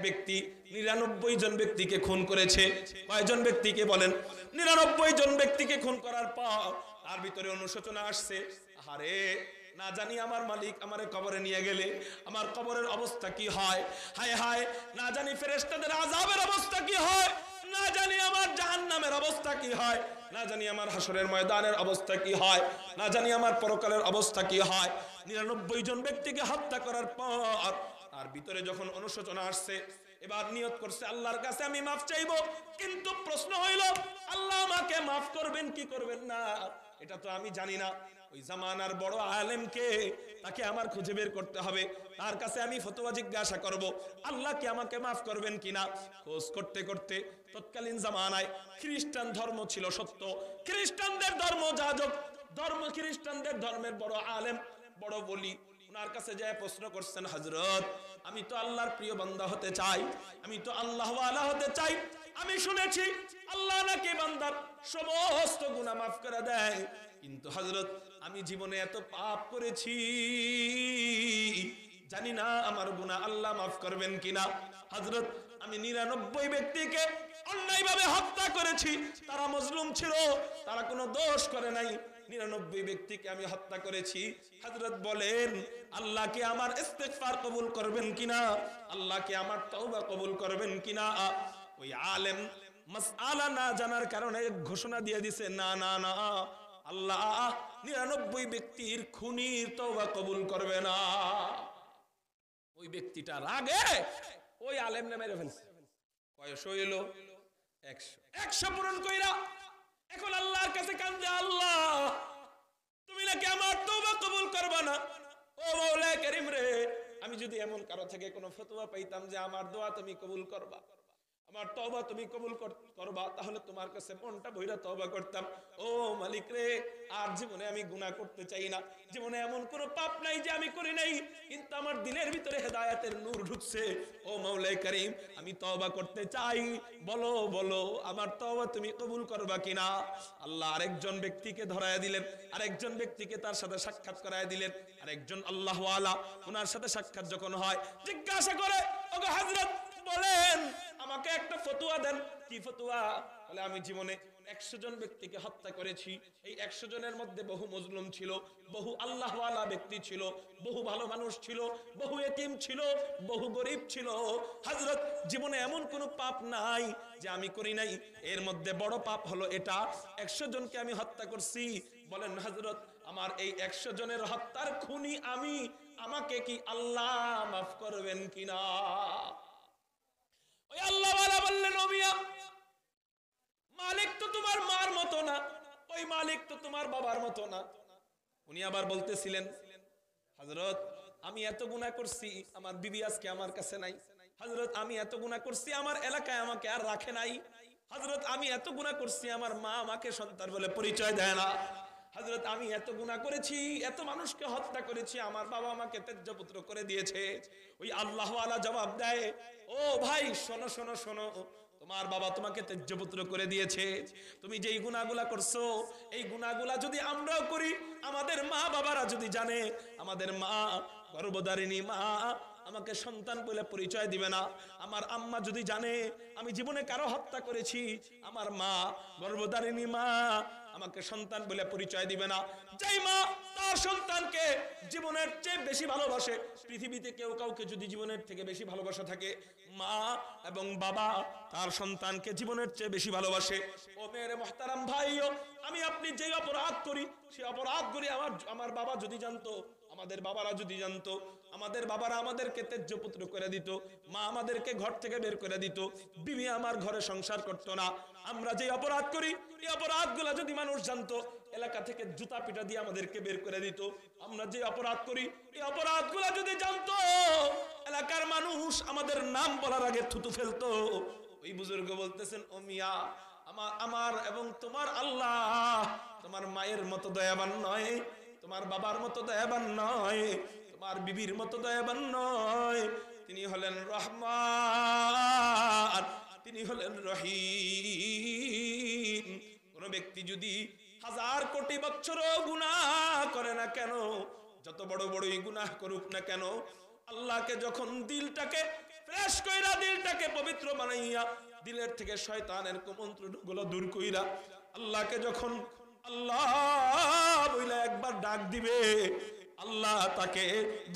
ব্যক্তি 99 জন ব্যক্তিকে খুন করেছে। কয়জন ব্যক্তিকে বলেন? 99 জন ব্যক্তিকে খুন করার পর তার ভিতরে অনুশোচনা আসছে, আরে না জানি আমার মালিক আমারে কবরে নিয়ে গেলে আমার কবরের অবস্থা কি হয়, হায় হায় না জানি ফেরেশতাদের আযাবের অবস্থা কি হয়, না জানি আমার জাহান্নামের অবস্থা কি হয়, না জানি আমার হাসরের ময়দানের অবস্থা কি হয়, না জানি আমার পরকালের অবস্থা কি হয়। 99 জন ব্যক্তিকে হত্যা করার পর তার ভিতরে যখন অনুশোচনা আসছে, এবার নিয়ত করছে আল্লাহর কাছে আমি মাফ চাইবো। কিন্তু প্রশ্ন হইল আল্লাহ আমাকে মাফ করবেন কি করবেন না এটা তো আমি জানি না। ওই জামানার বড় আলেমকে, তাকে আমার খুঁজে বের করতে হবে, তার কাছে আমি ফতোয়া জিজ্ঞাসা করব আল্লাহ কি আমাকে মাফ করবেন কিনা। খোঁজ করতে করতে তৎকালীন জামানায় খ্রিস্টান ধর্ম ছিল সত্য, খ্রিস্টানদের ধর্ম যাজক ধর্ম, খ্রিস্টানদের ধর্মের বড় আলেম বড় বলি, ওনার কাছে যায় প্রশ্ন করছেন, হযরত আমি তো আল্লাহর প্রিয় বান্দা হতে চাই, আমি তো আল্লাহ ওয়ালা হতে চাই, আমি শুনেছি আল্লাহ নাকি বান্দার সমস্ত গুনাহ মাফ করে দেয়, কিন্তু হযরত আমি জীবনে এত পাপ করেছি, জানি না আমার গুনাহ আল্লাহ মাফ করবেন কিনা। হযরত আমি 99 ব্যক্তিকে অন্যায়ভাবে হত্যা করেছি, তারা মজলুম ছিল, তারা কোনো দোষ করে নাই, 99 ব্যক্তিকে আমি হত্যা করেছি। হযরত বলেন আল্লাহ কি আমার ইস্তিগফার কবুল করবেন কিনা, আল্লাহ কি আমার তওবা কবুল করবেন কিনা। ওই আলেম মাসআলা না জানার কারণে ঘোষণা দিয়ে দিছে, না না না, আল্লাহ 99 ব্যক্তির খুনির তওবা কবুল করবে না। ওই ব্যক্তিটা রাগে ওই আলেম নে মেরে ফেলছে। কয়শ হইল? 100 পূরণ কইরা এখন আল্লাহর কাছে কান্দে, আল্লাহ তুমি নাকি আমার তওবা কবুল করবা না। ও মাওলা কারীম রে, আমি যদি এমন কারো থেকে কোনো ফতোয়া পাইতাম যে আমার দোয়া তুমি কবুল করবা, আমার তওবা তুমি কবুল করবা, তাহলে তোমার কাছে মনটা ভইরা তওবা করতাম। ও মালিক রে, আর জীবনে আমি গুনাহ করতে চাই না, জীবনে এমন কোনো পাপ নাই যে আমি করি নাই, কিন্তু আমার দিলের ভিতরে হেদায়েতের নূর ঢুকছে। ও মাওলা কারীম, আমি তওবা করতে চাই, বলো বলো আমার তওবা তুমি কবুল করবা কিনা। আল্লাহ আরেকজন ব্যক্তিকে ধরায়া দিলেন, আরেকজন ব্যক্তিকে তার সাথে সাক্ষাৎ করায়া দিলেন, আরেকজন আল্লাহ ওয়ালা, ওনার সাথে সাক্ষাৎ যখন হয় জিজ্ঞাসা করে, ওগো হযরত বলেন আমাকে একটা ফতোয়া দেন। কি ফতোয়া? বলে আমি জীবনে 100 জন ব্যক্তিকে হত্যা করেছি, এই 100 জনের মধ্যে বহু মজলুম ছিল, বহু আল্লাহ ওয়ালা ব্যক্তি ছিল, বহু ভালো মানুষ ছিল, বহু এতিম ছিল, বহু গরিব ছিল। হযরত জীবনে এমন কোনো পাপ নাই যে আমি করি নাই, এর মধ্যে বড় পাপ হলো এটা, 100 জনকে আমি হত্যা করছি। বলেন হযরত আমার এই 100 জনের হত্যার খুনি আমি, আমাকে কি আল্লাহ মাফ করবেন কিনা? ওই আল্লাহ ওয়ালা বললেন, ও মিয়া, মালিক তো তোমার মার মতো না, ওই মালিক তো তোমার বাবার মতো না। উনি আবার বলতেছিলেন, হযরত আমি এত গুনাহ করছি, আমার বিবি আজকে আমার কাছে নাই। হযরত আমি এত গুনাহ করছি, আমার এলাকায় আমাকে আর রাখে নাই। হযরত আমি এত গুনাহ করছি, আমার মা আমাকে সন্তান বলে পরিচয় দেয় না। হযরত আমি এত গুনাহ করেছি, এত মানুষকে হত্যা করেছি, আমার বাবা আমাকে ত্যায্য পুত্র করে দিয়েছে। ওই আল্লাহ ওয়ালা জবাব দেয়, ও ভাই শোনো শোনো শোনো, তোমার বাবা তোমাকে ত্যায্য পুত্র করে দিয়েছে, তুমি যেই গুনাহগুলা করছো এই গুনাহগুলা যদি আমরাও করি, আমাদের মা বাবারা যদি জানে, আমাদের মা গর্ভধারিণী মা আমাকে সন্তান বলে পরিচয় দিবে না। আমার আম্মা যদি জানে আমি জীবনে কারো হত্যা করেছি, আমার মা গর্ভধারিণী মা আমাকে সন্তান বলে পরিচয় দিবে না। যেই মা তার সন্তানকে জীবনের চেয়ে বেশি ভালোবাসে, পৃথিবীতে কেউ কাউকে যদি জীবনের থেকে বেশি ভালোবাসা থাকে, মা এবং বাবা তার সন্তানকে জীবনের চেয়ে বেশি ভালোবাসে। ও মেরে মুহতারাম ভাইও, আমি আপনি যেই অপরাধ করি, সেই অপরাধগুলি আমার বাবা যদি জানতো, আমাদের বাবারা যদি জানতো, আমাদের বাবারা আমাদেরকে ত্যায্য পুত্র করে দিত, মা আমাদেরকে ঘর থেকে বের করে দিত, বিবি আমার ঘরে সংসার করতো না। আমরা যে অপরাধ করি এই অপরাধগুলো যদি মানুষ জানতো, এলাকা থেকে জুতা পিটা দিয়ে আমাদেরকে বের করে দিত। আমরা যে অপরাধ করি এই অপরাধগুলো যদি জানতো, এলাকার মানুষ আমাদের নাম বলার আগে থুতু ফেলতো। ওই বুজুর্গ বলতেছেন, ও মিয়া, আমার এবং তোমার আল্লাহ তোমার মায়ের মতো দয়াবান নয়, তোমার বাবার মতো দয়াবান নয়, তোমার বিবির মতো দয়াবান নয়, তিনি হলেন রহমান, তিনি হলেন রহিম। কোন ব্যক্তি যদি 1000 কোটি বছরও গুনাহ করে না কেন, যত বড় বড়ই গুনাহ করুক না কেন, আল্লাহকে যখন দিলটাকে ফ্রেশ কইরা দিল, দিলটাকে পবিত্র বানাইয়া দিলের থেকে শয়তানের কুমন্ত্রণগুলো দূর কইরা আল্লাহকে যখন আল্লাহ বইলা একবার ডাক দিবে, আল্লাহ তাকে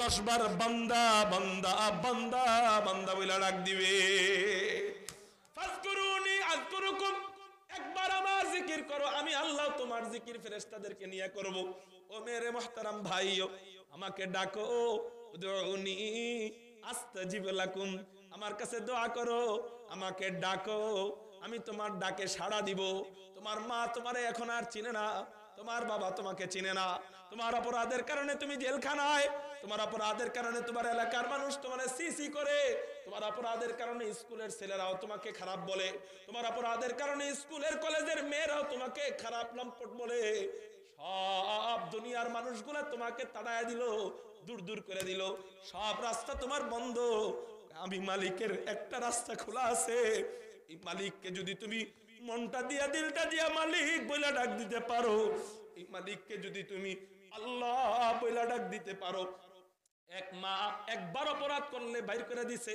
10 বার বান্দা বান্দা বান্দা বান্দা বইলা ডাক দিবে। ফাজকুরুনি আযকুরুকুম, একবার আমার জিকির করো, আমি আল্লাহ তোমার জিকির ফেরেশতাদেরকে নিয়ে করব। ও মেরে মুহতারাম ভাইও, আমাকে ডাকো, উদউনি আস্তাজিব লাকুম, আমার কাছে দোয়া করো, আমাকে ডাকো, আমি তোমার ডাকে সাড়া দিব। তোমার মা তোমারে এখন আর চিনে না, তোমার বাবা তোমাকে চিনে না, তোমার অপরাধের কারণে তুমি জেলখানায়, তোমার অপরাধের কারণে তোমার এলাকার মানুষ তোমার সিসি করে, তোমার অপরাধের কারণে স্কুলের ছেলেরাও তোমাকে খারাপ বলে, তোমার অপরাধের কারণে স্কুলের কলেজের মেয়েরাও তোমাকে খারাপ লম্পট বলে, সব দুনিয়ার মানুষগুলো তোমাকে তাড়ায় দিল, দূর দূর করে দিল, সব রাস্তা তোমার বন্ধ, আমি মালিকের একটা রাস্তা খোলা আছে। এই মালিককে যদি তুমি মনটা দিয়া দিলটা দিয়া মালিক বইলা ডাক দিতে পারো, এই মালিককে যদি তুমি আল্লাহ বইলা ডাক দিতে পারো, এক মা একবার অপরাধ করলে বাইর করে দিছে,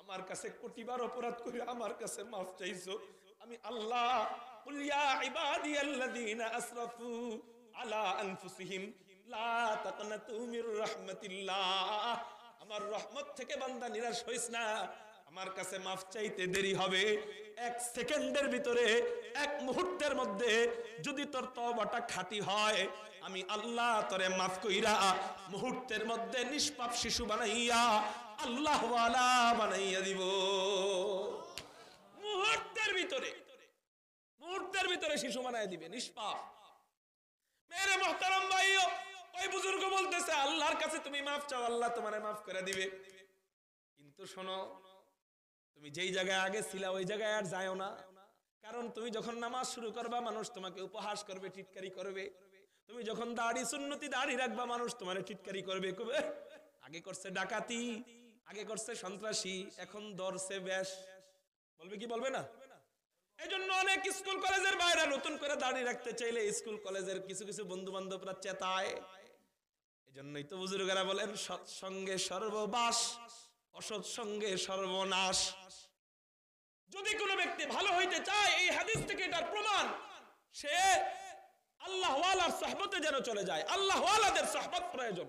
আমার কাছে কোটিবার অপরাধ করে আমার কাছে মাফ চাইছো, আমি আল্লাহ কুল ইয়া ইবাদিয়াল্লাযীনা আসরাফু আলা আনফুসিহিম লা তাকনাতু মির রাহমাতিল্লাহ, আমার রহমত থেকে বান্দা নিরাশ হইস না, আমার কাছে মাফ চাইতে দেরি হবে, 1 সেকেন্ডের ভিতরে 1 মুহূর্তের মধ্যে যদি তোর তওবাটা খাঁটি হয়, আমি আল্লাহ তোরে মাফ কইরা মুহূর্তের মধ্যে নিষ্পাপ শিশু বানাইয়া আল্লাহ ওয়ালা বানাইয়া দিব। মুহূর্তের ভিতরে শিশু বানাইয়া দিবে, নিষ্পাপ। মেরে মুহতারাম ভাইও, ওই বুজুর্গ বলতেছে আল্লাহর কাছে তুমি মাফ চাও, আল্লাহ তোমারে মাফ করে দিবে, কিন্তু শোনো, তুমি যেই জায়গায় আগে ছিলা ওই জায়গায় আর যাও না, কারণ তুমি যখন নামাজ শুরু করবা মানুষ তোমাকে উপহাস করবে, টিটকারি করবে, তুমি যখন দাড়ি সুন্নতি দাড়ি রাখবা মানুষ তোমারে টিটকারি করবে, কবে আগে করছে ডাকাতি, আগে করছে সন্ত্রাসী, এখন ধরছে বেশ, বলবে কি বলবে না? এইজন্য অনেক স্কুল কলেজের বাইরে নতুন করে দাড়ি রাখতে চাইলে স্কুল কলেজের কিছু কিছু বন্ধু বান্ধবরা চেতায়। এজন্যই তো বুজুর্গরা বলেন সৎসঙ্গে সর্ববাস, অসৎ সঙ্গে সর্বনাশ। যদি কোনো ব্যক্তি ভালো হইতে চায়, এই হাদিস থেকে এটার প্রমাণ, সে আল্লাহ ওয়ালার সুহবতে যেন চলে যায়, আল্লাহ ওয়ালাদের সুহবত প্রয়োজন।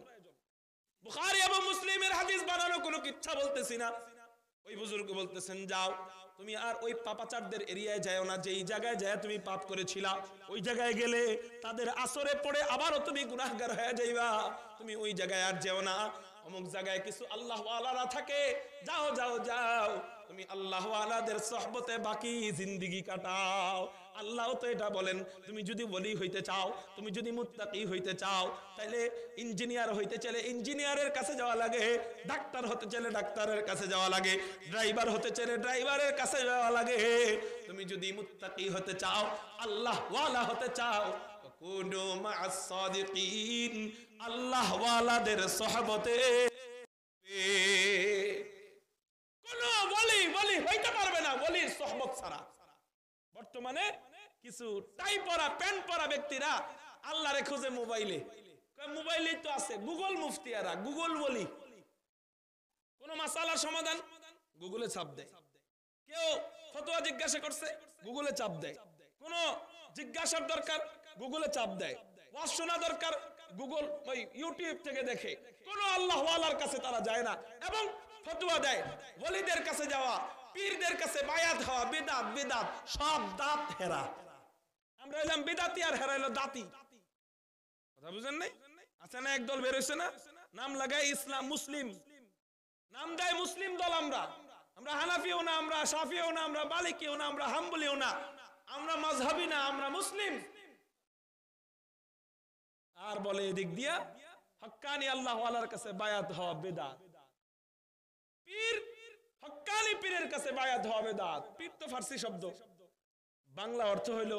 বুখারী এবং মুসলিমের হাদিস বানানো কোনো কিচ্ছা বলতেছি না। ওই বুজুর্গ বলতেছেন যাও, তুমি আর ওই পাপাচারদের এরিয়ায় যাও না, যেই জায়গায় যায় তুমি পাপ করেছিলা, ওই জায়গায় গেলে তাদের আসরে পড়ে আবারও তুমি গুনাহগার হয়ে যাইবা, তুমি ওই জায়গায় আর যেও না, অমুক জায়গায় কিছু আল্লাহ ওয়ালারা থাকে, যাও যাও যাও, তুমি আল্লাহ ওয়ালাদের সুহবতে বাকি জিন্দেগি কাটাও। আল্লাহ তো এটা বলেন, তুমি যদি ওলি হইতে চাও, তুমি যদি মুত্তাকি হইতে চাও, তাহলে ইঞ্জিনিয়ার হইতে চাইলে ইঞ্জিনিয়ারের কাছে যাওয়া লাগে, ডাক্তার হতে চাইলে ডাক্তারের কাছে যাওয়া লাগে, ড্রাইভার হতে চাইলে ড্রাইভারের কাছে যাওয়া লাগে। তুমি যদি মুত্তাকি হতে চাও, আল্লাহ ওয়ালা হতে চাও, কুনু মা'আস সাদিকিন, আল্লাহ ওয়ালাদের সুহবতে। কোন ওলি হইতে পারবে না ওলির সুহবত ছাড়া। বর্তমানে কিছু টাই পরা প্যান্ট পরা ব্যক্তিরা আল্লাহরে খুঁজে মোবাইলেই তো আছে, গুগল মুফতিয়ারা, গুগল ওলি, কোন মাসালার সমাধান গুগলে চাপ দেয়, কেউ ফতোয়া জিজ্ঞাসা করছে গুগলে চাপ দেয়, কোন জিজ্ঞাসার দরকার গুগলে চাপ দেয়, ওয়াজ শোনা দরকার গুগল ওই ইউটিউব থেকে দেখে। কোন আল্লাহ ওয়ালার কাছে তারা যায় না এবং ফতোয়া দেয়। ওলিদের কাছে যাওয়া, পীরদের কাছে বায়াত হওয়া, বিদাত বিদাত, সব দাঁত হেরা। আমরা এলাম বিদাতি আর হেরা এলো দাতি, কথা বুঝেন নাই? আছে না একদল বের হইছে না, নাম লাগায় ইসলাম মুসলিম, নাম দেয় মুসলিম দল। আমরা হানাফিও না, আমরা শাফিও না, আমরা মালিকিও না, আমরা হাম্বলিও না, আমরা মাযহাবি না, আমরা মুসলিম। আর বলে এদিক দিয়া হক্কানি আল্লাহ ওয়ালার কাছে বায়াত হওয়া বিদাত, পীর হক্কানি পীরের কাছে বায়াত হওয়া বিদাত। পীর তো ফার্সি শব্দ, বাংলা অর্থ হইল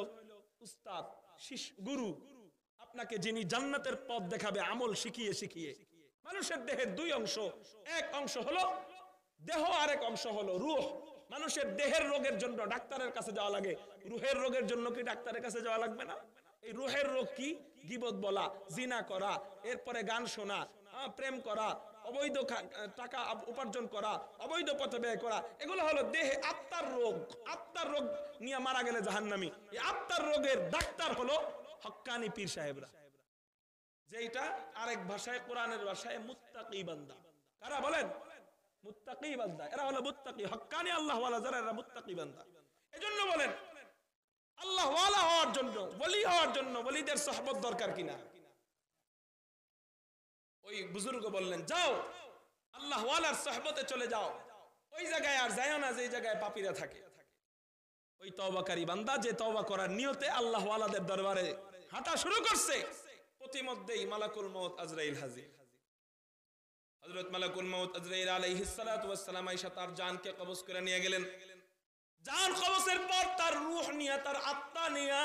উস্তাদ, গুরু, আপনাকে যিনি জান্নাতের পথ দেখাবে আমল শিখিয়ে শিখিয়ে। মানুষের দেহের 2 অংশ, এক অংশ হলো দেহ, আরেক অংশ হলো রূহ। মানুষের দেহের রোগের জন্য ডাক্তারের কাছে যাওয়া লাগে, রূহের রোগের জন্য কি ডাক্তারের কাছে যাওয়া লাগবে না? এই রূহের রোগ কি? গীবত বলা, জিনা করা, এরপরে গান শোনা, প্রেম করা, অবৈধ টাকা উপার্জন করা, অবৈধ পথে ব্যয় করা, এগুলো হলো দেহে আত্মার রোগ। আত্মার রোগ নিয়ে মারা গেলে জাহান্নামী। এই আত্মার রোগের ডাক্তার হলো হক্কানি পীর সাহেবরা, যেটা আরেক ভাষায়, কোরআনের ভাষায় মুত্তাকি বান্দা। কারা বলেন? মুত্তাকি বান্দা। এরা হলো মুত্তাকি, হক্কানি আল্লাহ ওয়ালা যারা, এরা মুত্তাকি বান্দা। এজন্য বলেন আল্লাহ ওয়ালা হওয়ার জন্য, ওলি হওয়ার জন্য ওলিদের সুহবত দরকার কিনা? ওই বুজুর্গ বললেন, যাও আল্লাহ ওয়ালার সুহবতে চলে যাও, ওই জায়গায় আর যাও না যে জায়গায় পাপীরা থাকে। ওই তওবাকারী বান্দা যে তওবা করার নিয়তে আল্লাহ ওয়ালাদের দরবারে হাঁটা শুরু করছে, প্রতিমধ্যেই মালাকুল মউত আজরাইল হাজির। হযরত মালাকুল মউত আজরাইল আলাইহিস সালাতু ওয়াস সালাম আয়েশা তার জানকে কবজ করে নিয়ে গেলেন। জান কবজের পর তার রূহ নিয়ে, তার আত্মা নিয়ে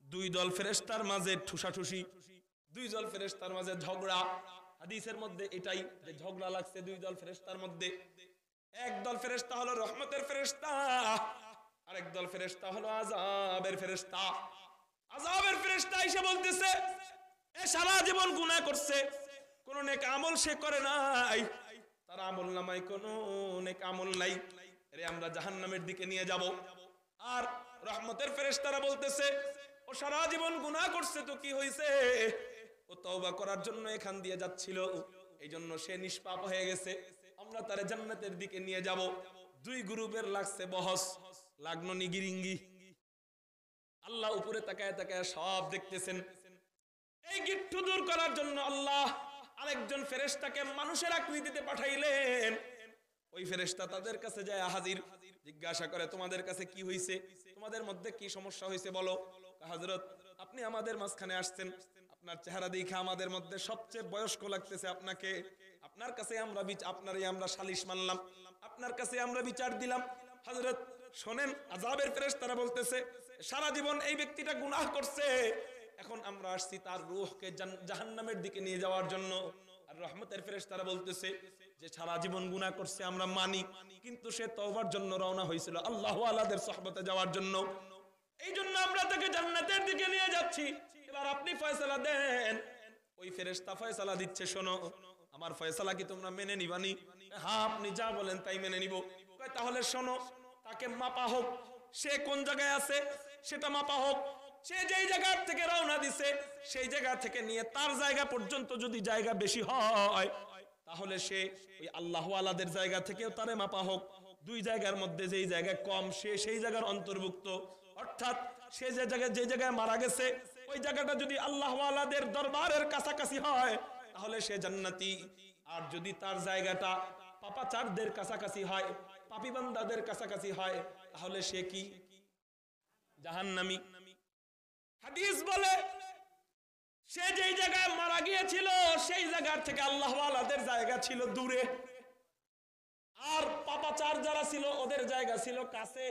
দুই দল ফেরেশতার মাঝে ঠুসাঠুসি, দুই দল ফেরেশতার মাঝে ঝগড়া। হাদিসের মধ্যে এটাই যে ঝগড়া লাগছে দুই দল ফেরেশতার মধ্যে। এক দল ফেরেশতা হলো রহমতের ফেরেশতা, আরেক দল ফেরেশতা হলো আযাবের ফেরেশতা। আযাবের ফেরেশতা এসে বলতেছে, এ সারা জীবন গুনাহ করছে, কোন নেক আমল সে করে নাই, তার আমল নামায় কোন নেক আমল নাই, এরে আমরা জাহান্নামের দিকে নিয়ে যাব। আর রহমতের ফেরেশতারা বলতেছে, ও সারা জীবন গুনাহ করছে তো কি হইছে, ও তওবা করার জন্য এখান দিয়ে যাচ্ছিল, এই জন্য সে নিষ্পাপ হয়ে গেছে, আমরা তারে জান্নাতের দিকে নিয়ে যাব। দুই গ্রুপের লাগছে বহস, লাগনো নিগিরিঙ্গি। আল্লাহ উপরে তাকায় তাকায় সব দেখতেছেন। এই গিট্টু দূর করার জন্য আল্লাহ আরেকজন ফেরেশতাকে মানুষের আকৃতিতে পাঠাইলেন। ওই ফেরেশতা তাদের কাছে যায় হাজির, জিজ্ঞাসা করে, তোমাদের কাছে কি হইছে, তোমাদের মধ্যে কি সমস্যা হইছে বলো। হযরত আপনি আমাদের মাঝখানে আসছেন, আপনার চেহারা দেখে আমাদের মধ্যে সবচেয়ে বয়স্ক লাগতেছে আপনাকে, আপনার কাছে আমরা আপনারই আমরা সালিশ মানলাম, আপনার কাছে আমরা বিচার দিলাম। হযরত শোনেন, আযাবের ফেরেশতারা বলতেছে, সারা জীবন এই ব্যক্তিটা গুনাহ করছে, এখন আমরা আসছি তার রূহকে জাহান্নামের দিকে নিয়ে যাওয়ার জন্য। আর রহমতের ফেরেশতারা বলতেছে যে সারা জীবন গুনাহ করছে আমরা মানি, কিন্তু সে তওবার জন্য রওনা হয়েছিল আল্লাহ ওয়ালাদের সুহবতে যাওয়ার জন্য, এই জন্য আমরা তাকে জান্নাতের দিকে নিয়ে যাচ্ছি, এবার আপনি ফয়সালা দেন। ওই ফেরেশতা ফয়সালা দিচ্ছে, শোনো আমার ফয়সালা কি তোমরা মেনে নিবানি? হ্যাঁ আপনি যা বলেন তাই মেনে নিব। তাহলে শোনো, তাকে মাপা হোক, সে কোন জায়গায় আছে সেটা মাপা হোক, সে যেই জায়গা থেকে রওনা দিছে সেই জায়গা থেকে নিয়ে তার জায়গা পর্যন্ত যদি জায়গা বেশি হয়, তাহলে সে ওই আল্লাহ ওয়ালাদের জায়গা থেকেও তারে মাপা হোক। দুই জায়গার মধ্যে যেই জায়গা কম, সে সেই জায়গার অন্তর্ভুক্ত। অর্থাৎ সে যে জায়গায় মারা গেছে ওই জায়গাটা যদি আল্লাহ ওয়ালাদের দরবারের কাছাকাছি হয় তাহলে সে জান্নাতি, আর যদি তার জায়গাটা পাপাচারদের কাছাকাছি হয়, পাপী বান্দাদের কাছাকাছি হয়, তাহলে সে কি? জাহান্নামী। হাদিস বলে সে যেই জায়গায় মারা গিয়েছিল সেই জায়গা থেকে আল্লাহ ওয়ালাদের জায়গা ছিল দূরে, আর পাপাচার যারা ছিল ওদের জায়গা ছিল কাছে।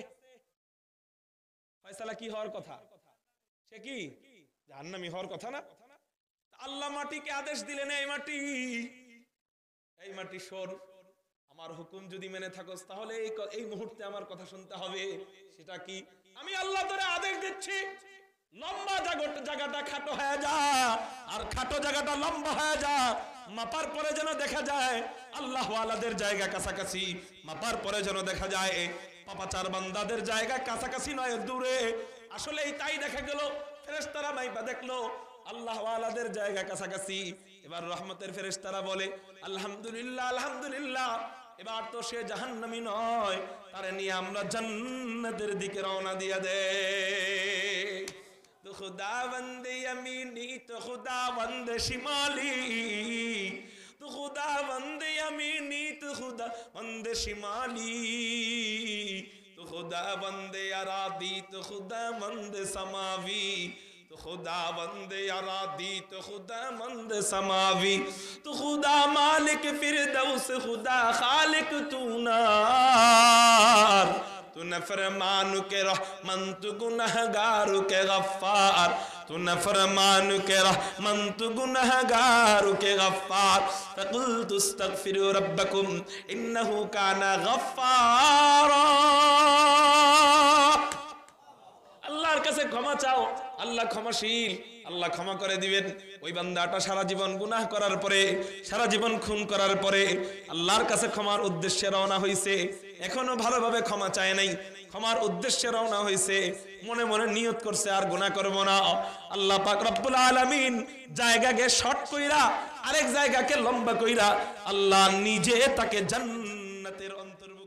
ফয়সালা কি হওয়ার কথা? সে কি জাহান্নামী হওয়ার কথা না? আল্লাহ মাটিকে আদেশ দিলেন, এই মাটি শোন, আমার হুকুম যদি মেনে থাকোস তাহলে এই মুহূর্তে আমার কথা শুনতে হবে। সেটা কি? আমি আল্লাহ তোরে আদেশ দিচ্ছি, লম্বা জায়গাটা খাটো হয়ে যা, আর খাটো জায়গাটা লম্বা হয়ে যা, মাপার পরে যেন দেখা যায় আল্লাহ ওয়ালাদের জায়গা কাছাকাছি, মাপার পরে যেন দেখা যায় পাপাচার বান্দাদের জায়গা কাছাকাছি নয় দূরে। আসলেই তাই দেখা গেল, ফেরেশতারা মাইপা দেখলো আল্লাহ ওয়ালাদের জায়গা কাছাকাছি। এবার রহমতের ফেরেশতারা বলে, আলহামদুলিল্লাহ আলহামদুলিল্লাহ, এবার তো সে জাহান্নামী নয়, তারে নিয়ে আমরা জান্নাতের দিকে রওনা দিয়ে দে। তো খুদাবন্দ ইয়ামিনী, তো খুদাবন্দ শিমালি, তো খুদাবন্দ ইয়ামিনী, তো খুদাবন্দ শিমালি, তো খুদাবন্দ আরাদি, তো খুদাবন্দ সামাবি, तो खुदा बंदे अरादी, तो खुदा मंद समावी, तो खुदा मालिक फिरदौस, खुदा खालिक तू नार, तू नफरमान के रहमन, तू गुनहगार के गफ्फार, तू नफरमान के रहमन, तू गुनहगार के गफ्फार, फकुल्तु अस्तगफिरु रब्बकुम इन्नहु काना गफ्फारा। আল্লাহর কাছে ক্ষমা চাও, আল্লাহ ক্ষমাশীল, আল্লাহ ক্ষমা করে দিবেন। ওই বান্দাটা সারা জীবন গুনাহ করার পরে, সারা জীবন খুন করার পরে আল্লাহর কাছে ক্ষমার উদ্দেশ্যে রওনা হয়েছে, এখনো ভালোভাবে ক্ষমা চায় নাই, ক্ষমার উদ্দেশ্যে রওনা হয়েছে, মনে মনে নিয়ত করছে আর গুনাহ করব না। আল্লাহ পাক রব্বুল আলামিন জায়গাকে শর্ট কইরা আরেক জায়গাকে লম্বা কইরা আল্লাহ নিজে তাকে জান্নাতের অন্তর্ভুক্ত